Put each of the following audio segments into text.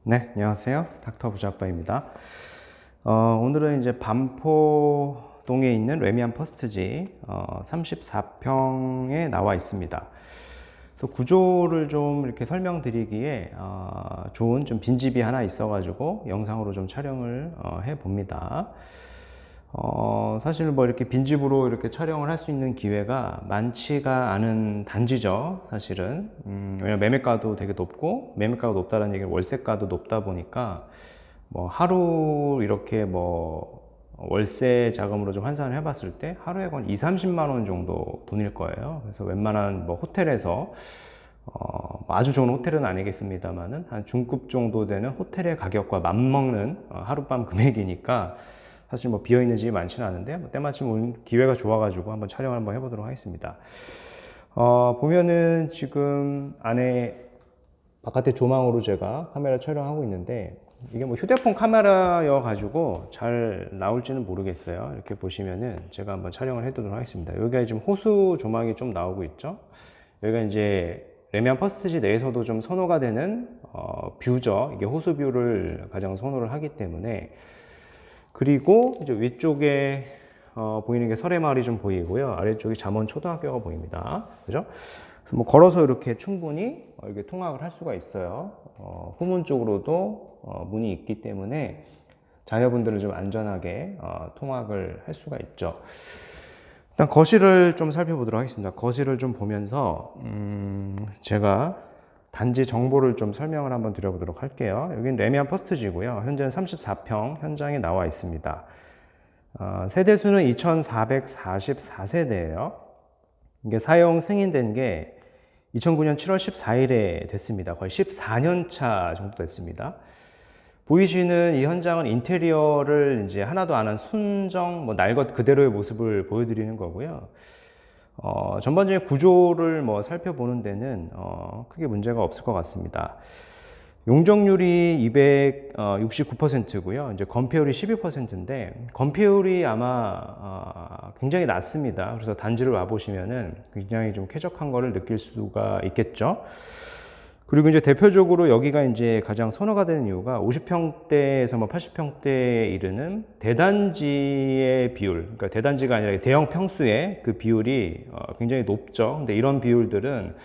네, 안녕하세요. 닥터 부자아빠입니다. 오늘은 이제 반포동에 있는 레미안 퍼스트지 34평에 나와 있습니다. 그래서 구조를 좀 이렇게 설명드리기에 좋은 좀 빈집이 하나 있어가지고 영상으로 좀 촬영을 해 봅니다. 사실 뭐 이렇게 빈집으로 이렇게 촬영을 할 수 있는 기회가 많지가 않은 단지죠, 사실은. 왜냐면 매매가도 되게 높고, 매매가가 높다는 얘기는 월세가도 높다 보니까, 뭐 하루 이렇게 뭐 월세 자금으로 좀 환산을 해봤을 때 하루에 건 2, 30만 원 정도 돈일 거예요. 그래서 웬만한 뭐 호텔에서 뭐 아주 좋은 호텔은 아니겠습니다만은 한 중급 정도 되는 호텔의 가격과 맞먹는 하룻밤 금액이니까 사실 뭐 비어있는 집이 많지는 않은데 뭐 때마침 오늘 기회가 좋아가지고 한번 촬영을 한번 해보도록 하겠습니다. 보면은 지금 안에 바깥에 조망으로 제가 카메라 촬영하고 있는데 이게 뭐 휴대폰 카메라여 가지고 잘 나올지는 모르겠어요. 이렇게 보시면은 제가 한번 촬영을 해보도록 하겠습니다. 여기가 지금 호수 조망이 좀 나오고 있죠. 여기가 이제 레미안 퍼스트지 내에서도 좀 선호가 되는 뷰죠. 이게 호수 뷰를 가장 선호를 하기 때문에. 그리고 이제 위쪽에 보이는 게 설해마을이 좀 보이고요. 아래쪽이 잠원 초등학교가 보입니다. 그죠? 그래서 뭐 걸어서 이렇게 충분히 이렇게 통학을 할 수가 있어요. 후문 쪽으로도 문이 있기 때문에 자녀분들을 좀 안전하게 통학을 할 수가 있죠. 일단 거실을 좀 살펴보도록 하겠습니다. 거실을 좀 보면서 제가 단지 정보를 좀 설명을 한번 드려보도록 할게요. 여기는 레미안 퍼스트지고요. 현재는 34평 현장에 나와 있습니다. 세대수는 2444세대예요. 이게 사용 승인된 게 2009년 7월 14일에 됐습니다. 거의 14년 차 정도 됐습니다. 보이시는 이 현장은 인테리어를 이제 하나도 안 한 순정, 뭐 날 것 그대로의 모습을 보여드리는 거고요. 전반적인 구조를 뭐 살펴보는 데는 크게 문제가 없을 것 같습니다. 용적률이 269%고요. 이제 건폐율이 12%인데 건폐율이 아마 굉장히 낮습니다. 그래서 단지를 와 보시면은 굉장히 좀 쾌적한 거를 느낄 수가 있겠죠. 그리고 이제 대표적으로 여기가 이제 가장 선호가 되는 이유가 50평대에서 뭐 80평대에 이르는 대단지의 비율, 그러니까 대단지가 아니라 대형 평수의 그 비율이 굉장히 높죠. 근데 이런 비율들은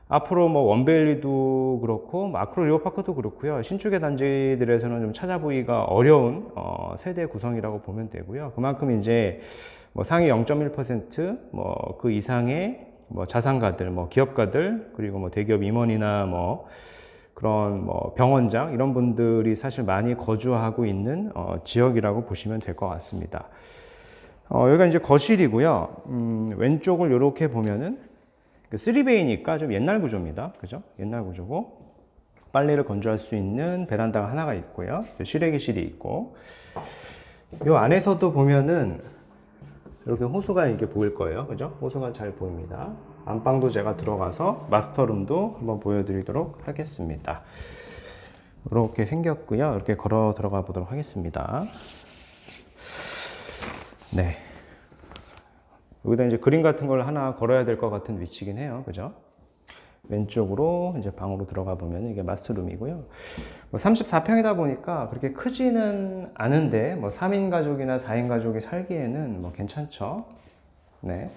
앞으로 뭐 원베일리도 그렇고 마크로 리버파크도 그렇고요. 신축의 단지들에서는 좀 찾아보기가 어려운 세대 구성이라고 보면 되고요. 그만큼 이제 뭐 상위 0.1%뭐 그 이상의 뭐 자산가들, 뭐 기업가들, 그리고 뭐 대기업 임원이나 뭐 그런 뭐 병원장 이런 분들이 사실 많이 거주하고 있는 지역이라고 보시면 될 것 같습니다. 여기가 이제 거실이고요. 왼쪽을 이렇게 보면은 3베이니까 좀 옛날 구조입니다. 그죠? 옛날 구조고 빨래를 건조할 수 있는 베란다가 하나가 있고요. 실외기실이 있고 이 안에서도 보면은 이렇게 호수가 이렇게 보일 거예요. 그죠? 호수가 잘 보입니다. 안방도 제가 들어가서 마스터룸도 한번 보여드리도록 하겠습니다. 이렇게 생겼고요. 이렇게 걸어 들어가 보도록 하겠습니다. 네. 여기다 이제 그림 같은 걸 하나 걸어야 될 것 같은 위치긴 해요. 그죠? 왼쪽으로 이제 방으로 들어가 보면 이게 마스터룸이고요. 뭐 34평이다 보니까 그렇게 크지는 않은데 뭐 3인 가족이나 4인 가족이 살기에는 뭐 괜찮죠. 네.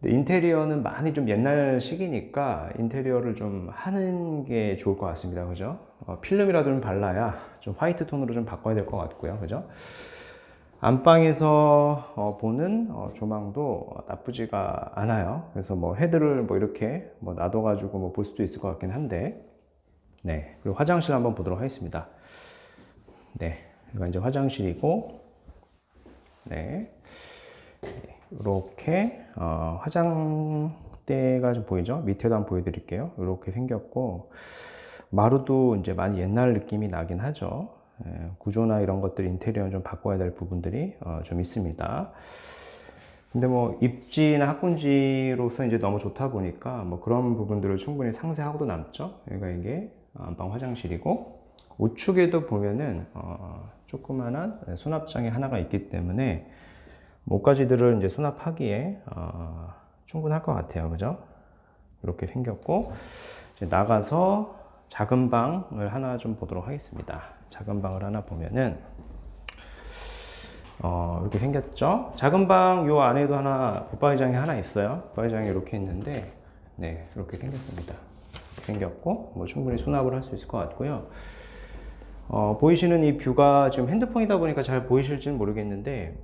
근데 인테리어는 많이 좀 옛날식이니까 인테리어를 좀 하는 게 좋을 것 같습니다. 그죠? 필름이라도 좀 발라야 좀 화이트 톤으로 좀 바꿔야 될 것 같고요. 그죠? 안방에서 보는 조망도 나쁘지가 않아요. 그래서 뭐 헤드를 뭐 이렇게 뭐 놔둬가지고 뭐 볼 수도 있을 것 같긴 한데, 네. 그리고 화장실 한번 보도록 하겠습니다. 네. 이거 이제 화장실이고, 네. 이렇게 화장대가 좀 보이죠? 밑에도 한번 보여드릴게요. 이렇게 생겼고 마루도 이제 많이 옛날 느낌이 나긴 하죠. 구조나 이런 것들 인테리어는 좀 바꿔야 될 부분들이 좀 있습니다. 근데 뭐 입지나 학군지로서 이제 너무 좋다 보니까 뭐 그런 부분들을 충분히 상세하고도 남죠. 여기가 이게 안방 화장실이고 우측에도 보면은 조그만한 수납장이 하나가 있기 때문에 옷가지들을 이제 수납하기에 충분할 것 같아요. 그죠? 이렇게 생겼고 이제 나가서 작은 방을 하나 좀 보도록 하겠습니다. 작은 방을 하나 보면은 이렇게 생겼죠. 작은 방 요 안에도 하나 붙박이장이 하나 있어요. 붙박이장이 이렇게 있는데 네, 이렇게 생겼습니다. 생겼고 뭐 충분히 수납을 할 수 있을 것 같고요. 보이시는 이 뷰가 지금 핸드폰이다 보니까 잘 보이실지는 모르겠는데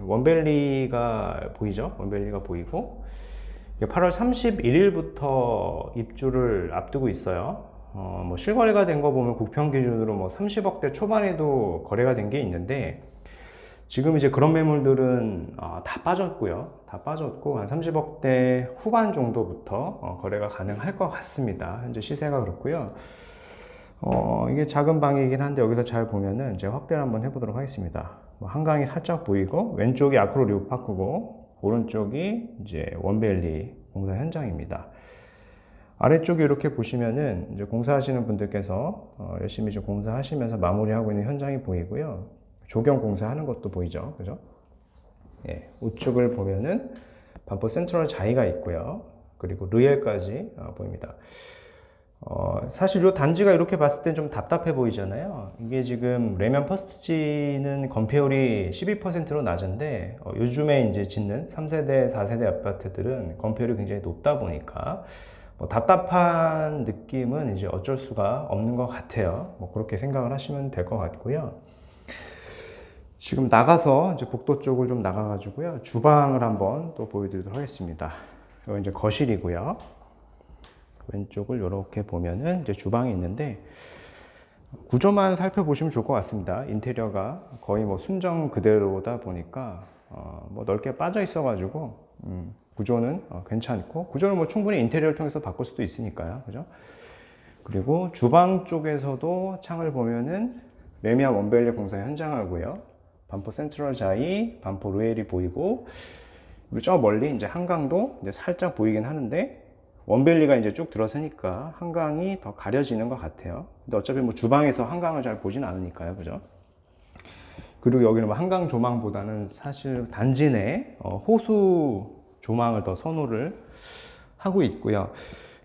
원밸리가 보이죠? 원밸리가 보이고 8월 31일부터 입주를 앞두고 있어요. 뭐 실거래가 된 거 보면 국평 기준으로 뭐 30억대 초반에도 거래가 된 게 있는데 지금 이제 그런 매물들은 다 빠졌고요. 다 빠졌고 한 30억대 후반 정도부터 거래가 가능할 것 같습니다. 현재 시세가 그렇고요. 이게 작은 방이긴 한데 여기서 잘 보면은 제가 확대를 한번 해보도록 하겠습니다. 뭐 한강이 살짝 보이고 왼쪽이 아크로 리오파크고 오른쪽이 이제 원밸리 공사 현장입니다. 아래쪽에 이렇게 보시면은 이제 공사하시는 분들께서 열심히 좀 공사하시면서 마무리하고 있는 현장이 보이고요. 조경 공사하는 것도 보이죠, 그죠? 예, 우측을 보면은 반포 센트럴 자이가 있고요. 그리고 르엘까지 보입니다. 사실 이 단지가 이렇게 봤을 땐 좀 답답해 보이잖아요. 이게 지금 레면 퍼스트지는 건폐율이 12%로 낮은데 요즘에 이제 짓는 3세대, 4세대 아파트들은 건폐율이 굉장히 높다 보니까 뭐 답답한 느낌은 이제 어쩔 수가 없는 것 같아요. 뭐 그렇게 생각을 하시면 될 것 같고요. 지금 나가서 이제 복도 쪽을 좀 나가가지고요. 주방을 한번 또 보여드리도록 하겠습니다. 이거 이제 거실이고요. 왼쪽을 이렇게 보면은 이제 주방이 있는데 구조만 살펴보시면 좋을 것 같습니다. 인테리어가 거의 뭐 순정 그대로다 보니까 뭐 넓게 빠져 있어가지고 구조는 괜찮고 구조는 뭐 충분히 인테리어를 통해서 바꿀 수도 있으니까요, 그죠? 그리고 주방 쪽에서도 창을 보면은 레미안 원밸리 공사 현장하고요. 반포 센트럴 자이, 반포 루엘이 보이고 그리고 저 멀리 이제 한강도 이제 살짝 보이긴 하는데 원밸리가 이제 쭉 들어서니까 한강이 더 가려지는 것 같아요. 근데 어차피 뭐 주방에서 한강을 잘 보진 않으니까요, 그죠? 그리고 여기는 뭐 한강 조망보다는 사실 단지 내 호수 조망을 더 선호를 하고 있고요.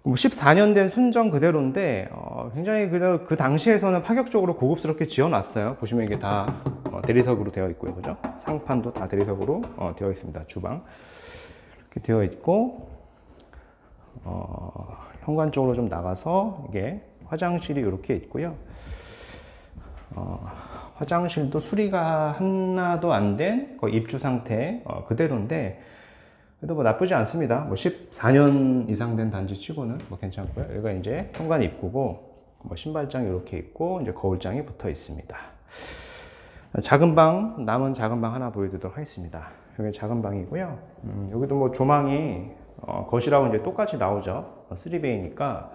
14년 된 순정 그대로인데 굉장히 그 당시에서는 파격적으로 고급스럽게 지어놨어요. 보시면 이게 다 대리석으로 되어 있고요, 그죠? 상판도 다 대리석으로 되어 있습니다. 주방 이렇게 되어 있고 현관 쪽으로 좀 나가서 이게 화장실이 이렇게 있고요. 화장실도 수리가 하나도 안 된 입주 상태 그대로인데 그래도 뭐 나쁘지 않습니다. 뭐 14년 이상 된 단지 치고는 뭐 괜찮고요. 여기가 이제 현관 입구고 뭐 신발장이 이렇게 있고 이제 거울장이 붙어 있습니다. 작은 방, 남은 작은 방 하나 보여드리도록 하겠습니다. 여기 작은 방이고요. 여기도 뭐 조망이 거실하고 이제 똑같이 나오죠. 3베이니까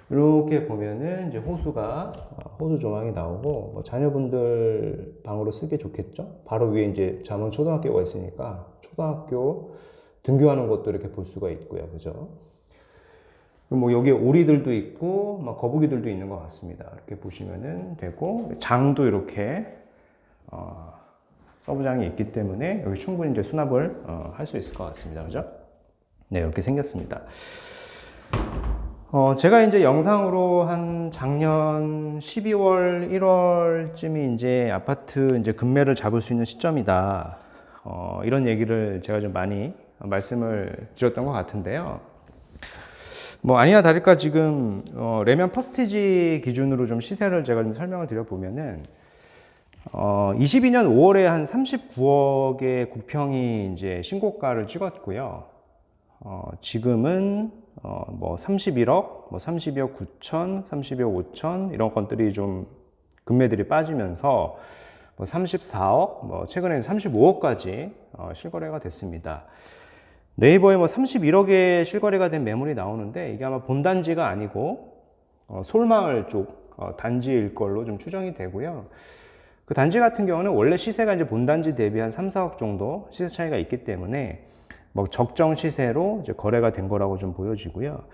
이렇게 보면은 이제 호수가 호수 조망이 나오고 뭐 자녀분들 방으로 쓰기 좋겠죠. 바로 위에 이제 잠원 초등학교가 있으니까 초등학교 등교하는 것도 이렇게 볼 수가 있고요, 그죠? 뭐 여기에 오리들도 있고 막 거북이들도 있는 것 같습니다. 이렇게 보시면은 되고 장도 이렇게 서브장이 있기 때문에 여기 충분히 이제 수납을 할 수 있을 것 같습니다, 그죠? 네, 이렇게 생겼습니다. 제가 이제 영상으로 한 작년 12월, 1월쯤이 이제 아파트 이제 금매를 잡을 수 있는 시점이다. 이런 얘기를 제가 좀 많이 말씀을 드렸던 것 같은데요. 뭐 아니나 다를까 지금 레면 퍼스티지 기준으로 좀 시세를 제가 좀 설명을 드려보면은 22년 5월에 한 39억의 국평이 이제 신고가를 찍었고요. 지금은 뭐 31억, 뭐 32억 9천, 32억 5천 이런 건들이 좀 금매들이 빠지면서 뭐 34억, 뭐 최근에는 35억까지 실거래가 됐습니다. 네이버에 뭐 31억에 실거래가 된 매물이 나오는데 이게 아마 본단지가 아니고 솔마을 쪽 단지일 걸로 좀 추정이 되고요. 그 단지 같은 경우는 원래 시세가 이제 본단지 대비 한 3, 4억 정도 시세 차이가 있기 때문에 뭐 적정 시세로 이제 거래가 된 거라고 좀 보여지고요.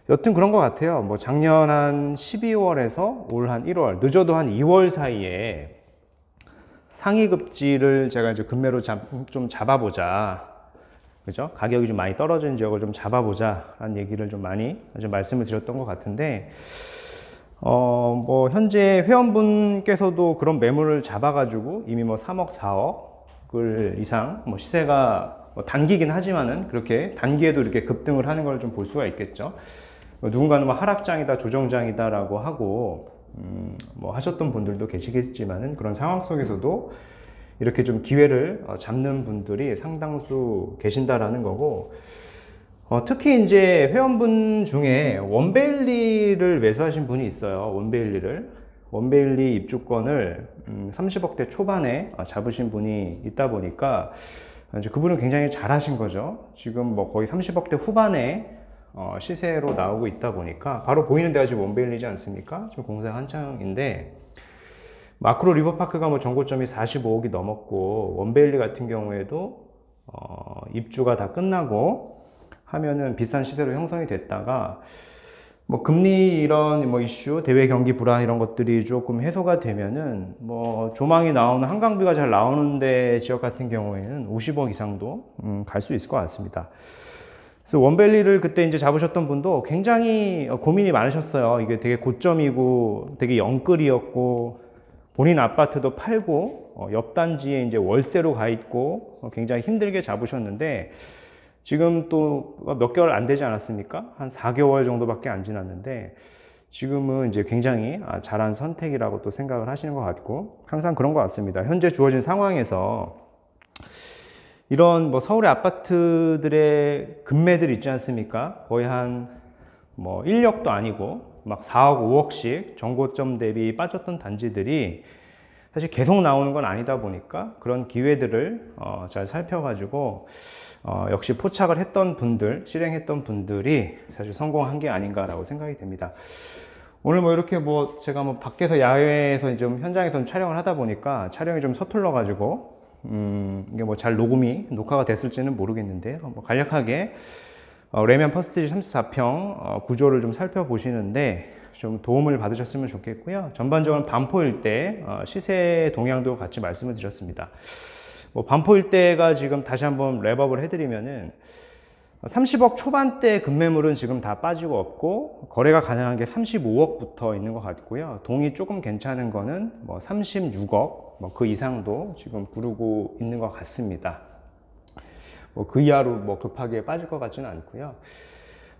여튼 그런 것 같아요. 뭐 작년 한 12월에서 올 한 1월, 늦어도 한 2월 사이에 상위급지를 제가 이제 금매로 좀 잡아보자. 그죠? 가격이 좀 많이 떨어진 지역을 좀 잡아보자라는 얘기를 좀 많이 좀 말씀을 드렸던 것 같은데, 뭐 현재 회원분께서도 그런 매물을 잡아가지고 이미 뭐 3억, 4억을 이상 뭐 시세가 뭐 단기긴 하지만은 그렇게 단기에도 이렇게 급등을 하는 걸 좀 볼 수가 있겠죠. 누군가는 뭐 하락장이다, 조정장이다라고 하고 뭐 하셨던 분들도 계시겠지만은 그런 상황 속에서도 이렇게 좀 기회를 잡는 분들이 상당수 계신다라는 거고, 특히 이제 회원분 중에 원베일리를 매수하신 분이 있어요. 원베일리 입주권을 30억대 초반에 잡으신 분이 있다 보니까 이제 그분은 굉장히 잘하신 거죠. 지금 뭐 거의 30억대 후반에 시세로 나오고 있다 보니까 바로 보이는 데가 지금 원베일리지 않습니까? 지금 공사 한창인데, 마크로 리버파크가 뭐 정고점이 45억이 넘었고, 원베일리 같은 경우에도 입주가 다 끝나고 하면은 비싼 시세로 형성이 됐다가 뭐 금리 이런 뭐 이슈, 대외 경기 불안 이런 것들이 조금 해소가 되면은 뭐 조망이 나오는 한강뷰가 잘 나오는데 지역 같은 경우에는 50억 이상도 갈 수 있을 것 같습니다. 그래서 원베일리를 그때 이제 잡으셨던 분도 굉장히 고민이 많으셨어요. 이게 되게 고점이고 되게 영끌이었고 본인 아파트도 팔고 옆 단지에 이제 월세로 가 있고 굉장히 힘들게 잡으셨는데, 지금 또 몇 개월 안 되지 않았습니까? 한 4개월 정도밖에 안 지났는데 지금은 이제 굉장히 잘한 선택이라고 또 생각을 하시는 것 같고, 항상 그런 것 같습니다. 현재 주어진 상황에서 이런 뭐 서울의 아파트들의 금매들 있지 않습니까? 거의 한 뭐 1억도 아니고 막 4억, 5억씩 정고점 대비 빠졌던 단지들이 사실 계속 나오는 건 아니다 보니까 그런 기회들을 잘 살펴가지고 역시 포착을 했던 분들, 실행했던 분들이 사실 성공한 게 아닌가라고 생각이 됩니다. 오늘 뭐 이렇게 뭐 제가 뭐 밖에서 야외에서 좀 현장에서 촬영을 하다 보니까 촬영이 좀 서툴러 가지고 이게 뭐 잘 녹화가 됐을지는 모르겠는데, 뭐 간략하게 레미안 퍼스티지 34평 구조를 좀 살펴보시는데 좀 도움을 받으셨으면 좋겠고요. 전반적으로 반포 일대 시세 동향도 같이 말씀을 드렸습니다. 뭐 반포 일대가 지금 다시 한번 랩업을 해드리면은 30억 초반대 급매물은 지금 다 빠지고 없고 거래가 가능한 게 35억부터 있는 것 같고요. 동이 조금 괜찮은 거는 뭐 36억 뭐 그 이상도 지금 부르고 있는 것 같습니다. 뭐 그 이하로 뭐 급하게 빠질 것 같지는 않고요.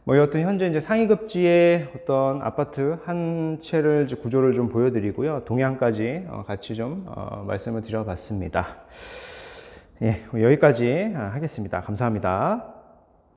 뭐 여하튼 현재 이제 상위급지의 어떤 아파트 한 채를 구조를 좀 보여드리고요. 동향까지 같이 좀 말씀을 드려봤습니다. 예, 여기까지 하겠습니다. 감사합니다.